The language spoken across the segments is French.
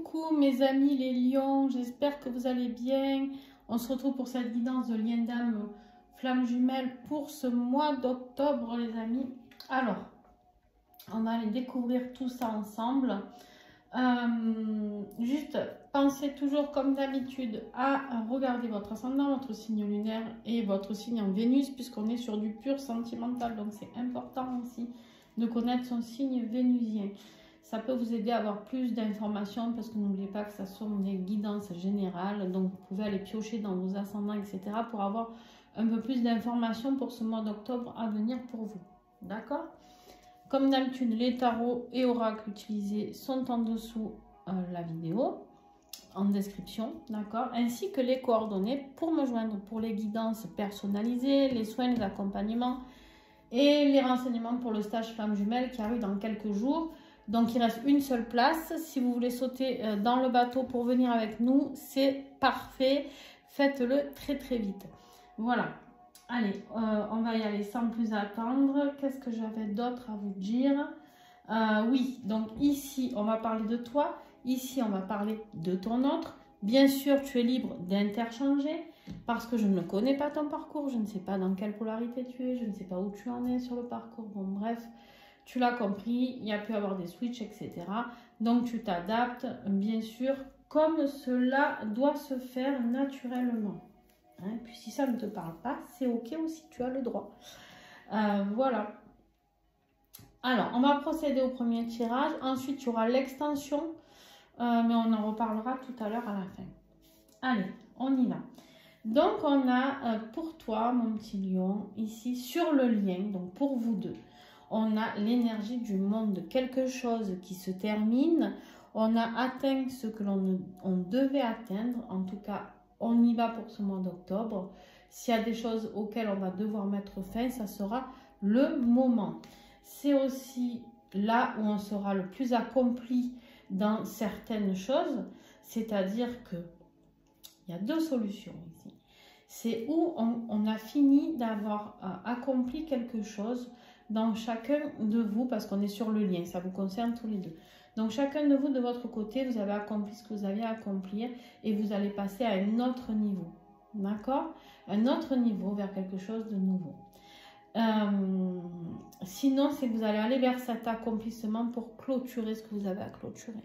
Coucou mes amis les lions, j'espère que vous allez bien. On se retrouve pour cette guidance de lien d'âme flamme jumelle pour ce mois d'octobre les amis. Alors, on va aller découvrir tout ça ensemble. Juste pensez toujours comme d'habitude à regarder votre ascendant, votre signe lunaire et votre signe en Vénus, puisqu'on est sur du pur sentimental, donc c'est important aussi de connaître son signe vénusien. Ça peut vous aider à avoir plus d'informations, parce que n'oubliez pas que ça sont des guidances générales, donc vous pouvez aller piocher dans vos ascendants, etc. pour avoir un peu plus d'informations pour ce mois d'octobre à venir pour vous. D'accord? Comme d'habitude, les tarots et oracles utilisés sont en dessous la vidéo, en description, d'accord? Ainsi que les coordonnées pour me joindre pour les guidances personnalisées, les soins, les accompagnements et les renseignements pour le stage flamme jumelle qui arrive dans quelques jours. Donc, il reste une seule place. Si vous voulez sauter dans le bateau pour venir avec nous, c'est parfait. Faites-le très, très vite. Voilà. Allez, on va y aller sans plus attendre. Qu'est-ce que j'avais d'autre à vous dire? Oui, donc ici, on va parler de toi. Ici, on va parler de ton autre. Bien sûr, tu es libre d'interchanger parce que je ne connais pas ton parcours. Je ne sais pas dans quelle polarité tu es. Je ne sais pas où tu en es sur le parcours. Bon, bref. Tu l'as compris, il y a pu avoir des switches, etc. Donc, tu t'adaptes, bien sûr, comme cela doit se faire naturellement. Hein? Puis, si ça ne te parle pas, c'est OK aussi, tu as le droit. Voilà. Alors, on va procéder au premier tirage. Ensuite, tu auras l'extension, mais on en reparlera tout à l'heure à la fin. Allez, on y va. Donc, on a pour toi, mon petit lion, ici, sur le lien, donc pour vous deux. On a l'énergie du monde, quelque chose qui se termine. On a atteint ce que on devait atteindre. En tout cas, on y va pour ce mois d'octobre. S'il y a des choses auxquelles on va devoir mettre fin, ça sera le moment. C'est aussi là où on sera le plus accompli dans certaines choses. C'est-à-dire que il y a deux solutions ici. C'est où on a fini d'avoir accompli quelque chose dans chacun de vous, parce qu'on est sur le lien, ça vous concerne tous les deux. Donc chacun de vous, de votre côté, vous avez accompli ce que vous aviez à accomplir et vous allez passer à un autre niveau. D'accord? Un autre niveau vers quelque chose de nouveau. Sinon, c'est que vous allez aller vers cet accomplissement pour clôturer ce que vous avez à clôturer.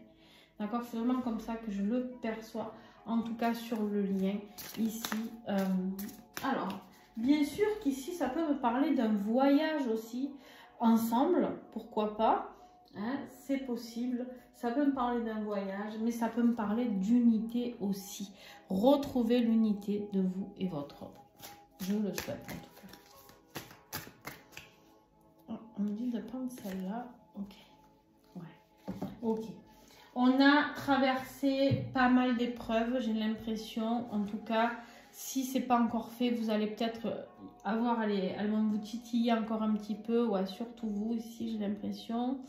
D'accord? C'est vraiment comme ça que je le perçois, en tout cas sur le lien ici. Alors, bien sûr qu'ici, ça peut me parler d'un voyage aussi, ensemble, pourquoi pas, hein, c'est possible. Ça peut me parler d'un voyage, mais ça peut me parler d'unité aussi. Retrouver l'unité de vous et votre autre. Je le souhaite en tout cas. On me dit de prendre celle-là. Ok. Ouais. Ok. On a traversé pas mal d'épreuves, j'ai l'impression, en tout cas. Si ce n'est pas encore fait, vous allez peut-être avoir, elles vont vous titiller encore un petit peu, ouais, surtout vous ici, j'ai l'impression.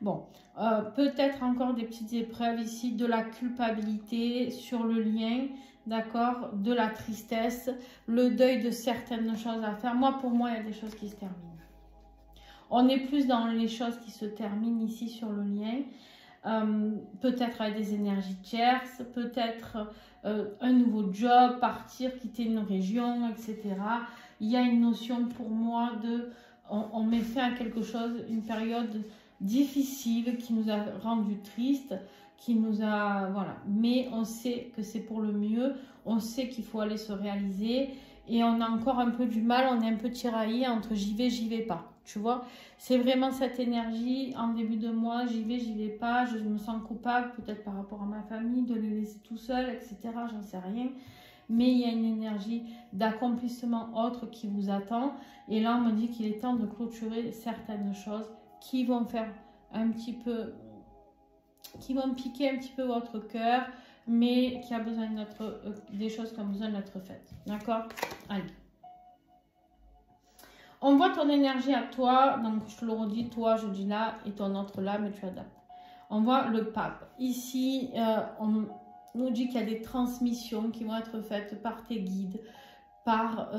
Bon, peut-être encore des petites épreuves ici, de la culpabilité sur le lien, d'accord, de la tristesse, le deuil de certaines choses à faire. Moi, pour moi, il y a des choses qui se terminent. On est plus dans les choses qui se terminent ici sur le lien. Peut-être avec des énergies tierces, peut-être un nouveau job, partir, quitter une région, etc. Il y a une notion pour moi de, on met fin à quelque chose, une période difficile qui nous a rendu tristes, qui nous a, voilà. Mais on sait que c'est pour le mieux, on sait qu'il faut aller se réaliser et on a encore un peu du mal, on est un peu tiraillé entre j'y vais pas. Tu vois, c'est vraiment cette énergie en début de mois, j'y vais pas, je me sens coupable peut-être par rapport à ma famille, de les laisser tout seul, etc. J'en sais rien. Mais il y a une énergie d'accomplissement autre qui vous attend. Et là, on me dit qu'il est temps de clôturer certaines choses qui vont faire un petit peu, qui vont piquer un petit peu votre cœur, mais qui a besoin d'être, des choses qui ont besoin d'être faites. D'accord? Allez. On voit ton énergie à toi, donc je te le redis, toi je dis là et ton autre là, mais tu adaptes. On voit le pape. Ici, on nous dit qu'il y a des transmissions qui vont être faites par tes guides, par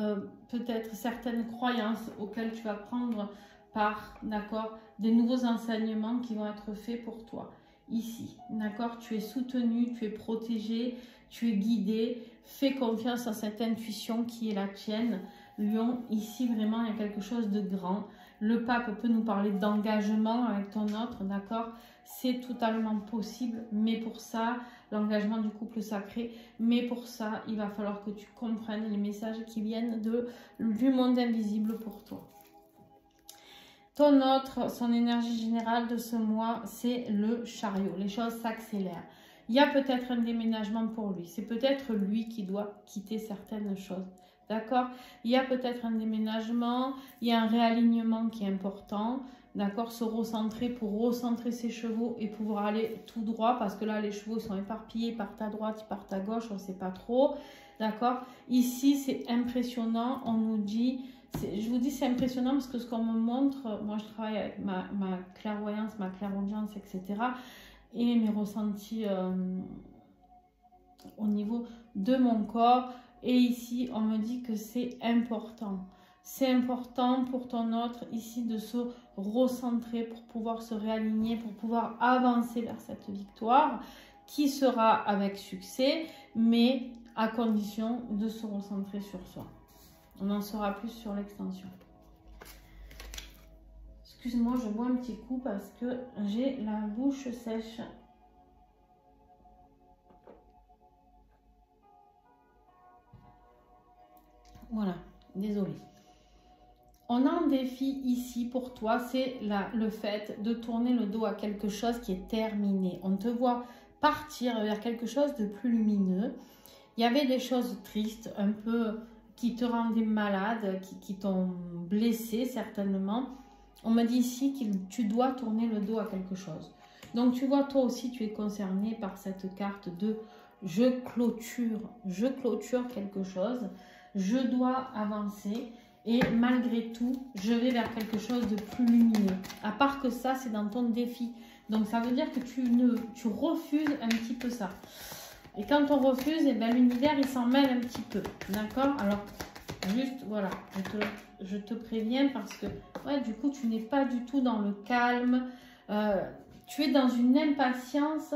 peut-être certaines croyances auxquelles tu vas prendre part, d'accord, des nouveaux enseignements qui vont être faits pour toi. ici, d'accord? Tu es soutenu, tu es protégé, tu es guidé. Fais confiance à cette intuition qui est la tienne. Lion, ici vraiment il y a quelque chose de grand. Le pape peut nous parler d'engagement avec ton autre, d'accord? C'est totalement possible, mais pour ça, l'engagement du couple sacré, mais pour ça, il va falloir que tu comprennes les messages qui viennent du monde invisible pour toi. Ton autre, son énergie générale de ce mois, c'est le chariot. Les choses s'accélèrent. Il y a peut-être un déménagement pour lui. C'est peut-être lui qui doit quitter certaines choses. D'accord? Il y a peut-être un déménagement, il y a un réalignement qui est important. D'accord? Se recentrer pour recentrer ses chevaux et pouvoir aller tout droit. Parce que là, les chevaux sont éparpillés, ils partent à droite, ils partent à gauche, on ne sait pas trop. D'accord? Ici, c'est impressionnant. On nous dit... Je vous dis, c'est impressionnant parce que ce qu'on me montre, moi je travaille avec ma clairvoyance, ma clairaudience, etc. Et mes ressentis au niveau de mon corps. Et ici, on me dit que c'est important. C'est important pour ton autre ici de se recentrer pour pouvoir se réaligner, pour pouvoir avancer vers cette victoire qui sera avec succès, mais à condition de se recentrer sur soi. On en saura plus sur l'extension. Excuse-moi, je bois un petit coup parce que j'ai la bouche sèche. Voilà, désolée. On a un défi ici pour toi, c'est le fait de tourner le dos à quelque chose qui est terminé. On te voit partir vers quelque chose de plus lumineux. Il y avait des choses tristes, un peu... qui te rendaient malade, qui t'ont blessé certainement. On me dit ici que tu dois tourner le dos à quelque chose. Donc tu vois, toi aussi tu es concerné par cette carte de je clôture quelque chose, je dois avancer et malgré tout, je vais vers quelque chose de plus lumineux. À part que ça, c'est dans ton défi. Donc ça veut dire que tu refuses un petit peu ça. Et quand on refuse, eh ben, l'univers, il s'en mêle un petit peu. D'accord? Alors, juste, voilà, je te préviens parce que, ouais, du coup, tu n'es pas du tout dans le calme. Tu es dans une impatience.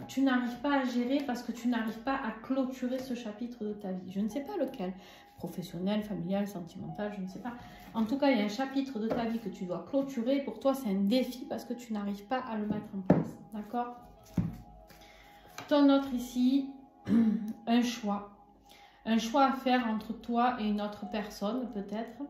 Tu n'arrives pas à gérer parce que tu n'arrives pas à clôturer ce chapitre de ta vie. Je ne sais pas lequel. Professionnel, familial, sentimental, je ne sais pas. En tout cas, il y a un chapitre de ta vie que tu dois clôturer. Pour toi, c'est un défi parce que tu n'arrives pas à le mettre en place. D'accord? Ton autre ici, un choix à faire entre toi et une autre personne peut-être,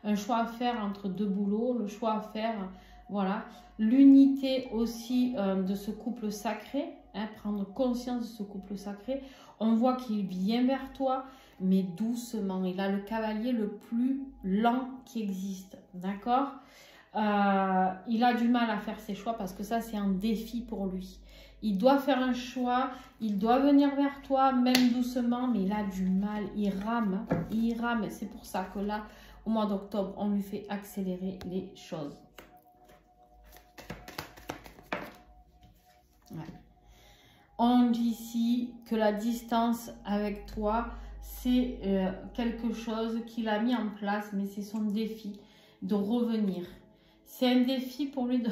un choix à faire entre deux boulots, le choix à faire, voilà, l'unité aussi de ce couple sacré, hein, prendre conscience de ce couple sacré. On voit qu'il vient vers toi, mais doucement. Il a le cavalier le plus lent qui existe, d'accord? Il a du mal à faire ses choix parce que ça, c'est un défi pour lui. Il doit faire un choix, il doit venir vers toi, même doucement, mais il a du mal, il rame. C'est pour ça que là, au mois d'octobre, on lui fait accélérer les choses. Ouais. On dit ici que la distance avec toi, c'est quelque chose qu'il a mis en place, mais c'est son défi de revenir. C'est un défi pour lui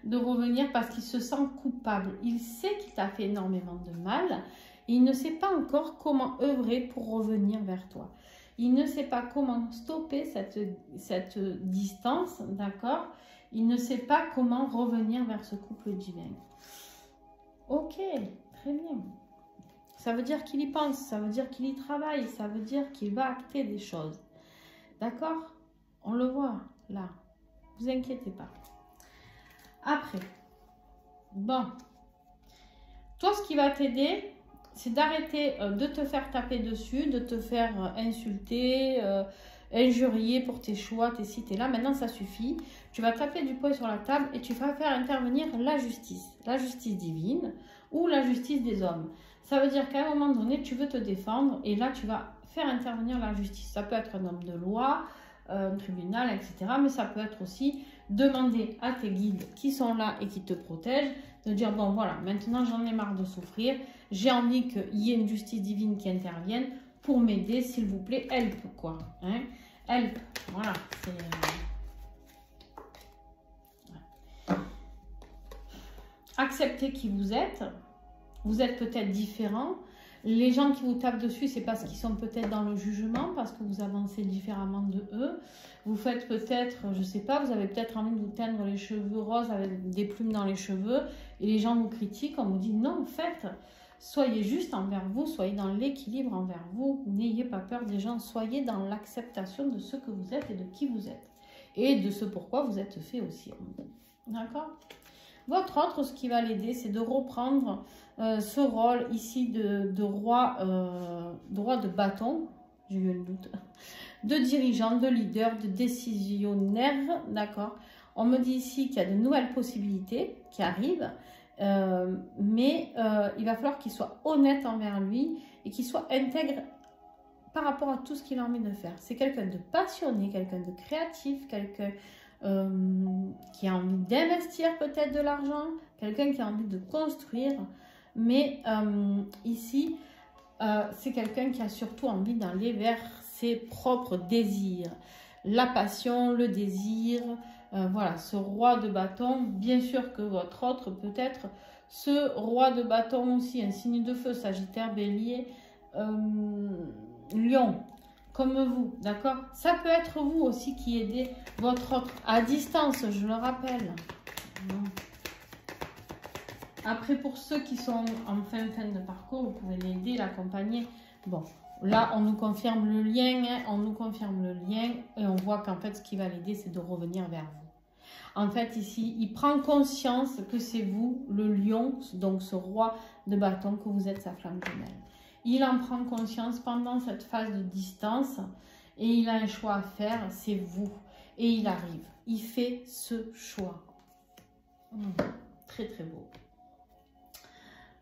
de revenir parce qu'il se sent coupable. Il sait qu'il t'a fait énormément de mal. Et il ne sait pas encore comment œuvrer pour revenir vers toi. Il ne sait pas comment stopper cette distance, d'accord? Il ne sait pas comment revenir vers ce couple divin. Ok, très bien. Ça veut dire qu'il y pense, ça veut dire qu'il y travaille, ça veut dire qu'il va acter des choses. D'accord? On le voit là. Ne vous inquiétez pas. Après, bon, toi, ce qui va t'aider, c'est d'arrêter de te faire taper dessus, de te faire insulter, injurier pour tes choix, tes ci, tes là. Maintenant, ça suffit. Tu vas taper du poing sur la table et tu vas faire intervenir la justice divine ou la justice des hommes. Ça veut dire qu'à un moment donné, tu veux te défendre et là, tu vas faire intervenir la justice. Ça peut être un homme de loi, un tribunal, etc. Mais ça peut être aussi demander à tes guides qui sont là et qui te protègent de dire, bon voilà, maintenant j'en ai marre de souffrir, j'ai envie qu'il y ait une justice divine qui intervienne pour m'aider, s'il vous plaît, help, quoi. Hein? Help, voilà, c'est... acceptez qui vous êtes. Vous êtes peut-être différent. Les gens qui vous tapent dessus, c'est parce qu'ils sont peut-être dans le jugement, parce que vous avancez différemment de eux. Vous faites peut-être, je ne sais pas, vous avez peut-être envie de vous teindre les cheveux roses avec des plumes dans les cheveux. Et les gens vous critiquent, on vous dit non, en fait, soyez juste envers vous, soyez dans l'équilibre envers vous. N'ayez pas peur des gens, soyez dans l'acceptation de ce que vous êtes et de qui vous êtes. Et de ce pourquoi vous êtes fait aussi. D'accord ? Votre autre, ce qui va l'aider, c'est de reprendre ce rôle ici de roi de bâton, j'ai eu un doute, de dirigeant, de leader, de décisionnaire, d'accord. On me dit ici qu'il y a de nouvelles possibilités qui arrivent, mais il va falloir qu'il soit honnête envers lui et qu'il soit intègre par rapport à tout ce qu'il a envie de faire. C'est quelqu'un de passionné, quelqu'un de créatif, quelqu'un qui a envie d'investir peut-être de l'argent, quelqu'un qui a envie de construire, mais ici, c'est quelqu'un qui a surtout envie d'aller vers ses propres désirs. La passion, le désir, voilà, ce roi de bâton, bien sûr que votre autre peut être ce roi de bâton aussi, un signe de feu, Sagittaire, Bélier, Lion, comme vous, d'accord? Ça peut être vous aussi qui aidez votre autre à distance, je le rappelle. Après, pour ceux qui sont en fin de parcours, vous pouvez l'aider, l'accompagner. Bon, là, on nous confirme le lien, hein, on nous confirme le lien et on voit qu'en fait, ce qui va l'aider, c'est de revenir vers vous. En fait, ici, il prend conscience que c'est vous, le lion, donc ce roi de bâton, que vous êtes sa flamme jumelle. Il en prend conscience pendant cette phase de distance et il a un choix à faire, c'est vous. Et il arrive, il fait ce choix. Très très beau.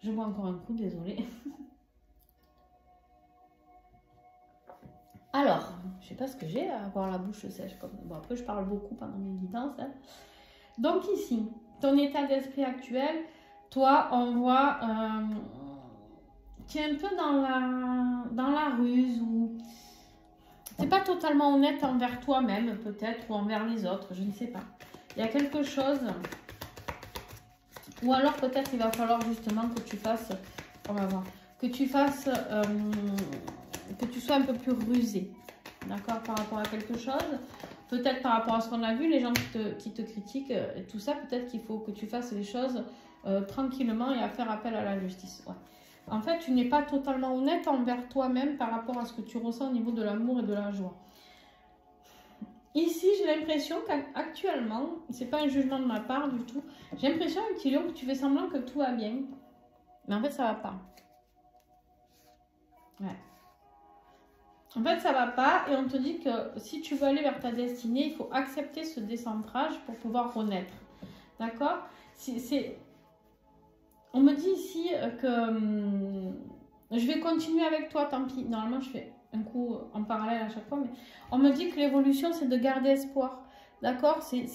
Je bois encore un coup, désolée. Alors, je ne sais pas ce que j'ai à avoir la bouche sèche. Bon, après, je parle beaucoup pendant mes guidances. Hein. Donc ici, ton état d'esprit actuel, toi, on voit... tu es un peu dans la ruse ou tu n'es pas totalement honnête envers toi-même peut-être ou envers les autres, je ne sais pas. Il y a quelque chose ou alors peut-être il va falloir justement que tu fasses, on va voir, que tu fasses, que tu sois un peu plus rusé, d'accord, par rapport à quelque chose. Peut-être par rapport à ce qu'on a vu, les gens qui te critiquent et tout ça, peut-être qu'il faut que tu fasses les choses tranquillement et à faire appel à la justice. Ouais. En fait, tu n'es pas totalement honnête envers toi-même par rapport à ce que tu ressens au niveau de l'amour et de la joie. Ici, j'ai l'impression qu'actuellement, c'est pas un jugement de ma part du tout, j'ai l'impression, un petit lion, que tu fais semblant que tout va bien. Mais en fait, ça va pas. Ouais. En fait, ça va pas et on te dit que si tu veux aller vers ta destinée, il faut accepter ce décentrage pour pouvoir renaître. D'accord? On me dit ici que je vais continuer avec toi, tant pis. Normalement, je fais un coup en parallèle à chaque fois, mais on me dit que l'évolution, c'est de garder espoir. D'accord? Tu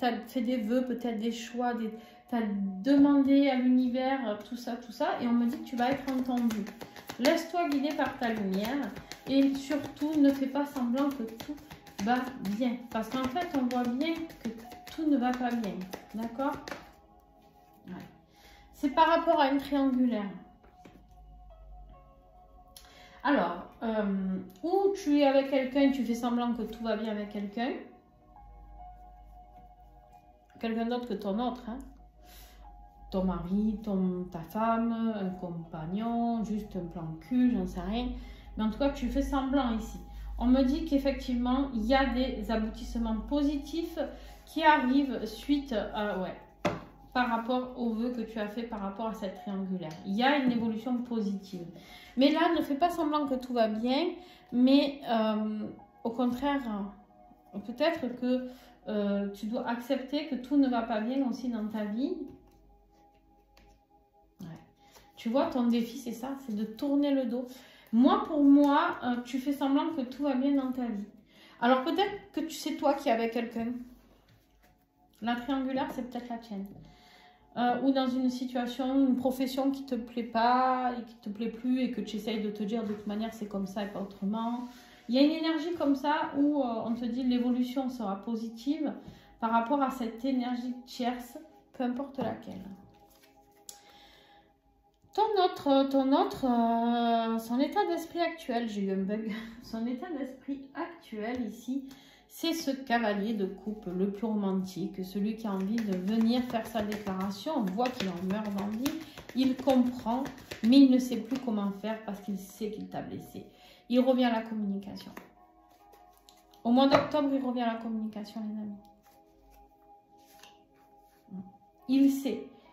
as fait des vœux, peut-être des choix, tu as demandé à l'univers tout ça, et on me dit que tu vas être entendu. Laisse-toi guider par ta lumière et surtout, ne fais pas semblant que tout va bien. Parce qu'en fait, on voit bien que tout ne va pas bien. D'accord? Ouais. C'est par rapport à une triangulaire. Alors, ou tu es avec quelqu'un, tu fais semblant que tout va bien avec quelqu'un. Quelqu'un d'autre que ton autre. Hein. Ton mari, ta femme, un compagnon, juste un plan cul, j'en sais rien. Mais en tout cas, tu fais semblant ici. On me dit qu'effectivement, il y a des aboutissements positifs qui arrivent suite à... Ouais, par rapport aux vœux que tu as fait par rapport à cette triangulaire. Il y a une évolution positive. Mais là, ne fais pas semblant que tout va bien, mais au contraire, peut-être que tu dois accepter que tout ne va pas bien aussi dans ta vie. Ouais. Tu vois, ton défi, c'est ça, c'est de tourner le dos. Moi, pour moi, tu fais semblant que tout va bien dans ta vie. Alors peut-être que c'est toi qui es avec quelqu'un. La triangulaire, c'est peut-être la tienne. Ou dans une situation, une profession qui ne te plaît pas et qui ne te plaît plus et que tu essayes de te dire de toute manière c'est comme ça et pas autrement. Il y a une énergie comme ça où on te dit l'évolution sera positive par rapport à cette énergie tierce, peu importe laquelle. Son état d'esprit actuel, j'ai eu un bug, son état d'esprit actuel ici, c'est ce cavalier de coupe le plus romantique, celui qui a envie de venir faire sa déclaration. On voit qu'il en meurt d'envie, il comprend, mais il ne sait plus comment faire parce qu'il sait qu'il t'a blessé. Il revient à la communication. Au mois d'octobre, il revient à la communication, les amis.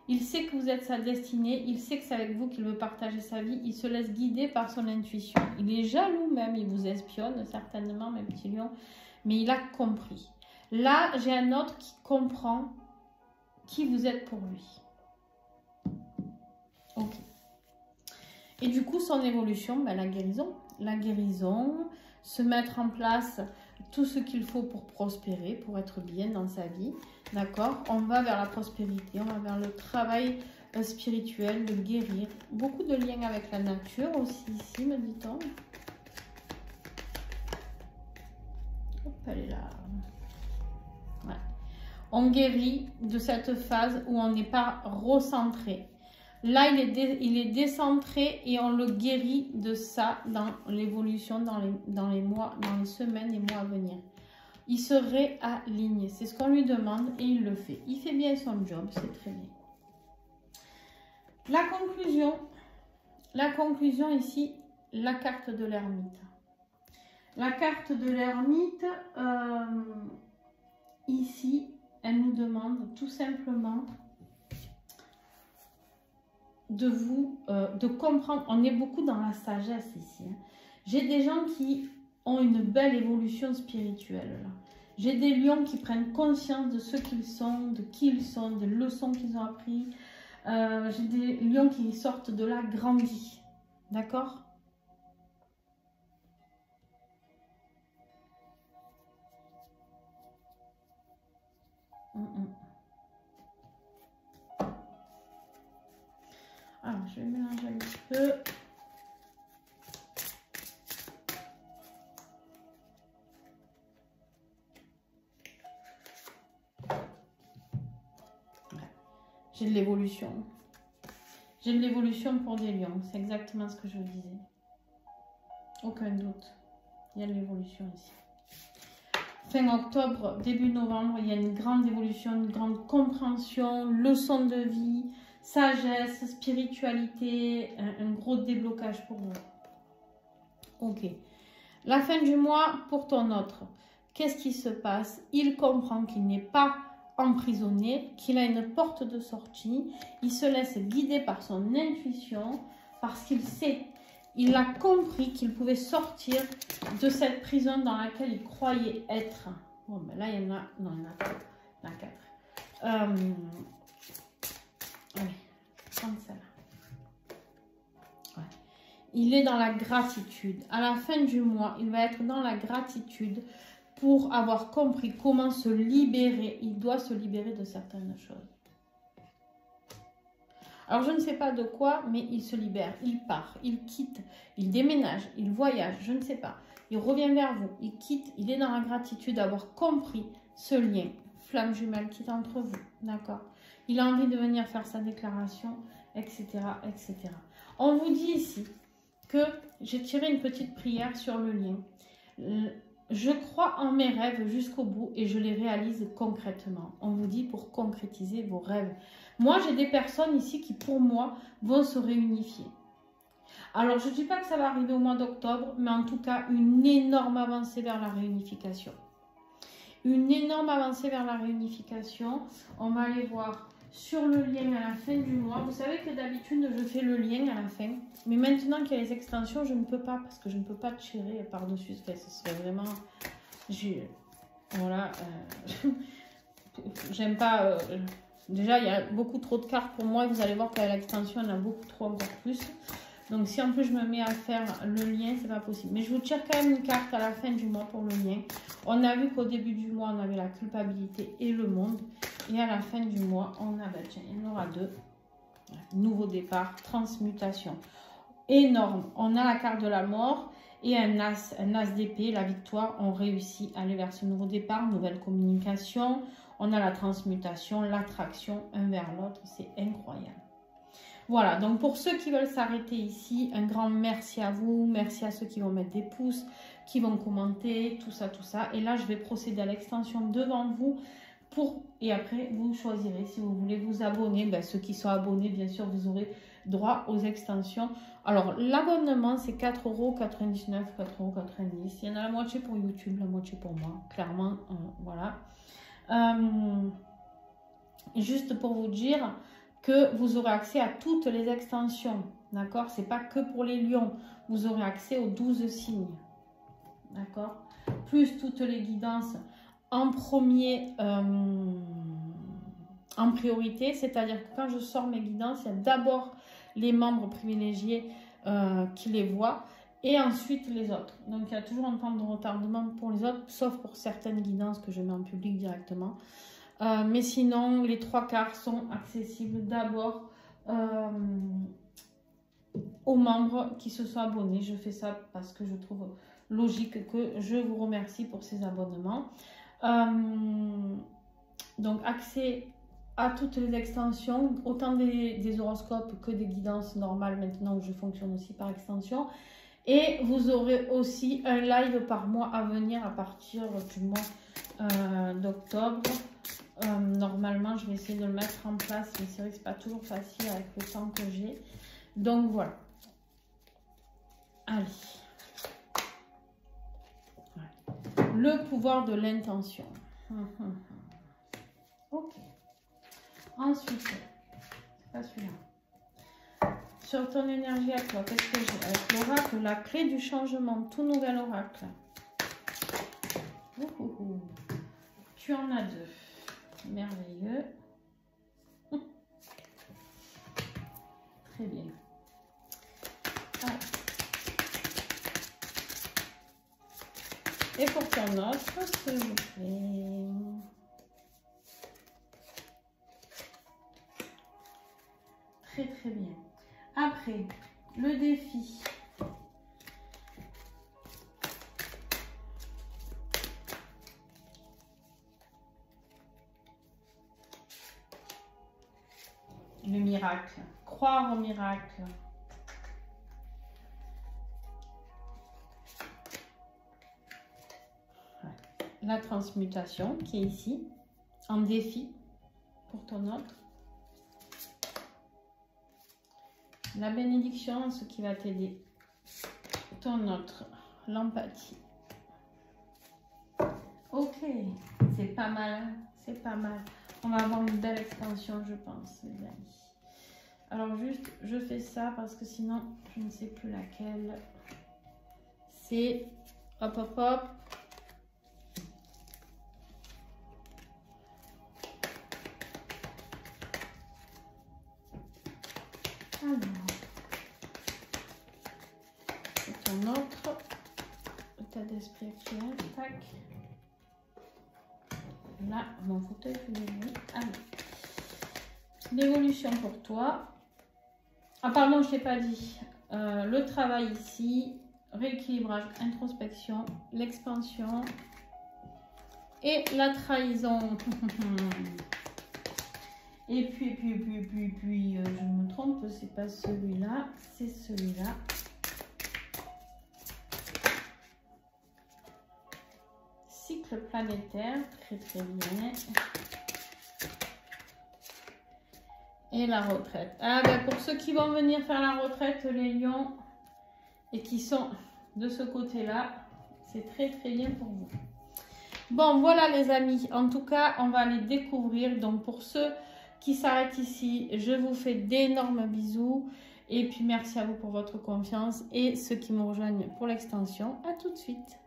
Il sait que vous êtes sa destinée, il sait que c'est avec vous qu'il veut partager sa vie, il se laisse guider par son intuition. Il est jaloux même, il vous espionne certainement, mes petits lions, mais il a compris. Là, j'ai un autre qui comprend qui vous êtes pour lui. Ok. Et du coup, son évolution, ben, la guérison, se mettre en place tout ce qu'il faut pour prospérer, pour être bien dans sa vie. D'accord? On va vers la prospérité, on va vers le travail spirituel, de guérir. Beaucoup de liens avec la nature aussi ici, me dit-on. Hop, elle est là. Ouais. On guérit de cette phase où on n'est pas recentré. Là, il est décentré et on le guérit de ça dans l'évolution, dans les mois, dans les semaines et mois à venir. Il se réaligne. C'est ce qu'on lui demande et il le fait. Il fait bien son job, c'est très bien. La conclusion ici, la carte de l'ermite. La carte de l'ermite, ici, elle nous demande tout simplement de comprendre. On est beaucoup dans la sagesse ici. Hein. J'ai des gens qui ont une belle évolution spirituelle. J'ai des lions qui prennent conscience de ce qu'ils sont, de qui ils sont, des leçons qu'ils ont appris. J'ai des lions qui sortent de là grandis. D'accord ? Alors, je vais mélanger un petit peu. J'ai de l'évolution. J'ai de l'évolution pour des lions. C'est exactement ce que je vous disais. Aucun doute. Il y a de l'évolution ici. Fin octobre, début novembre, il y a une grande évolution, une grande compréhension, leçon de vie, sagesse, spiritualité, un gros déblocage pour vous. Ok. La fin du mois pour ton autre. Qu'est-ce qui se passe? Il comprend qu'il n'est pas emprisonné, qu'il a une porte de sortie. Il se laisse guider par son intuition, parce qu'il sait, il a compris qu'il pouvait sortir de cette prison dans laquelle il croyait être. Bon, ben là, il y en a, non, il y en a pas, il y en a 4. Allez, prends celle-là. Ouais. Il est dans la gratitude. À la fin du mois, il va être dans la gratitude pour avoir compris comment se libérer. Il doit se libérer de certaines choses. Alors, je ne sais pas de quoi, mais il se libère, il part, il quitte, il déménage, il voyage, je ne sais pas. Il revient vers vous, il quitte, il est dans la gratitude d'avoir compris ce lien, flamme jumelle qui est entre vous, d'accord? Il a envie de venir faire sa déclaration, etc., etc. On vous dit ici que j'ai tiré une petite prière sur le lien. Je crois en mes rêves jusqu'au bout et je les réalise concrètement. On vous dit pour concrétiser vos rêves. Moi, j'ai des personnes ici qui, pour moi, vont se réunifier. Alors, je ne dis pas que ça va arriver au mois d'octobre, mais en tout cas, une énorme avancée vers la réunification. Une énorme avancée vers la réunification. On va aller voir sur le lien à la fin du mois. Vous savez que d'habitude, je fais le lien à la fin. Mais maintenant qu'il y a les extensions, je ne peux pas, parce que je ne peux pas tirer par-dessus. Ce serait vraiment... Voilà. J'aime pas... Déjà, il y a beaucoup trop de cartes pour moi. Vous allez voir qu'à l'extension, il y en a beaucoup trop encore plus. Donc, si en plus je me mets à faire le lien, c'est pas possible. Mais je vous tire quand même une carte à la fin du mois pour le lien. On a vu qu'au début du mois, on avait la culpabilité et le monde. Et à la fin du mois, on a, ben, tiens, il y en aura 2. Nouveau départ, transmutation. Énorme. On a la carte de la mort et un as d'épée, la victoire. On réussit à aller vers ce nouveau départ, nouvelle communication. On a la transmutation, l'attraction un vers l'autre. C'est incroyable. Voilà, donc pour ceux qui veulent s'arrêter ici, un grand merci à vous. Merci à ceux qui vont mettre des pouces, qui vont commenter, tout ça, tout ça. Et là, je vais procéder à l'extension devant vous. Et après, vous choisirez si vous voulez vous abonner. Ben, ceux qui sont abonnés, bien sûr, vous aurez droit aux extensions. Alors, l'abonnement, c'est 4,99 €, 4,90 €. Il y en a la moitié pour YouTube, la moitié pour moi. Clairement, voilà. Juste pour vous dire que vous aurez accès à toutes les extensions. D'accord? C'est pas que pour les lions. Vous aurez accès aux 12 signes. D'accord? Plus toutes les guidances en premier, en priorité, c'est-à-dire que quand je sors mes guidances, il y a d'abord les membres privilégiés qui les voient et ensuite les autres. Donc il y a toujours un temps de retardement pour les autres, sauf pour certaines guidances que je mets en public directement. Mais sinon, les 3/4 sont accessibles d'abord aux membres qui se sont abonnés. Je fais ça parce que je trouve logique que je vous remercie pour ces abonnements. Donc accès à toutes les extensions, autant des horoscopes que des guidances normales maintenant où je fonctionne aussi par extension. Et vous aurez aussi un live par mois à venir à partir du mois d'octobre. Normalement, je vais essayer de le mettre en place, mais c'est vrai que c'est pas toujours facile avec le temps que j'ai. Donc voilà. Allez. Le pouvoir de l'intention. Ok. Ensuite, c'est pas celui-là. Sur ton énergie à toi, qu'est-ce que j'ai? Avec l'oracle, la clé du changement, tout nouvel oracle. Tu en as 2. Merveilleux. Très bien. Alors. Et pour ton autre, s'il vous plaît. Très très bien. Après, le défi. Le miracle. Croire au miracle. La transmutation qui est ici, en défi pour ton autre. La bénédiction, ce qui va t'aider. Ton autre, l'empathie. Ok, c'est pas mal, c'est pas mal. On va avoir une belle extension, je pense, les amis. Alors juste, je fais ça parce que sinon, je ne sais plus laquelle. C'est hop, hop, hop. Alors, c'est ton autre état d'esprit actuel. Tac. Là, mon fauteuil fait des bruits. Allez. L'évolution pour toi. Ah pardon, je ne t'ai pas dit. Le travail ici, rééquilibrage, introspection, l'expansion et la trahison. Et puis, je me trompe, c'est pas celui-là, c'est celui-là. Cycle planétaire, très très bien. Et la retraite. Ah ben pour ceux qui vont venir faire la retraite, les lions, et qui sont de ce côté-là, c'est très très bien pour vous. Bon, voilà les amis. En tout cas, on va aller découvrir. Donc pour ceux qui s'arrêtent ici, je vous fais d'énormes bisous. Et puis merci à vous pour votre confiance. Et ceux qui me rejoignent pour l'extension, à tout de suite.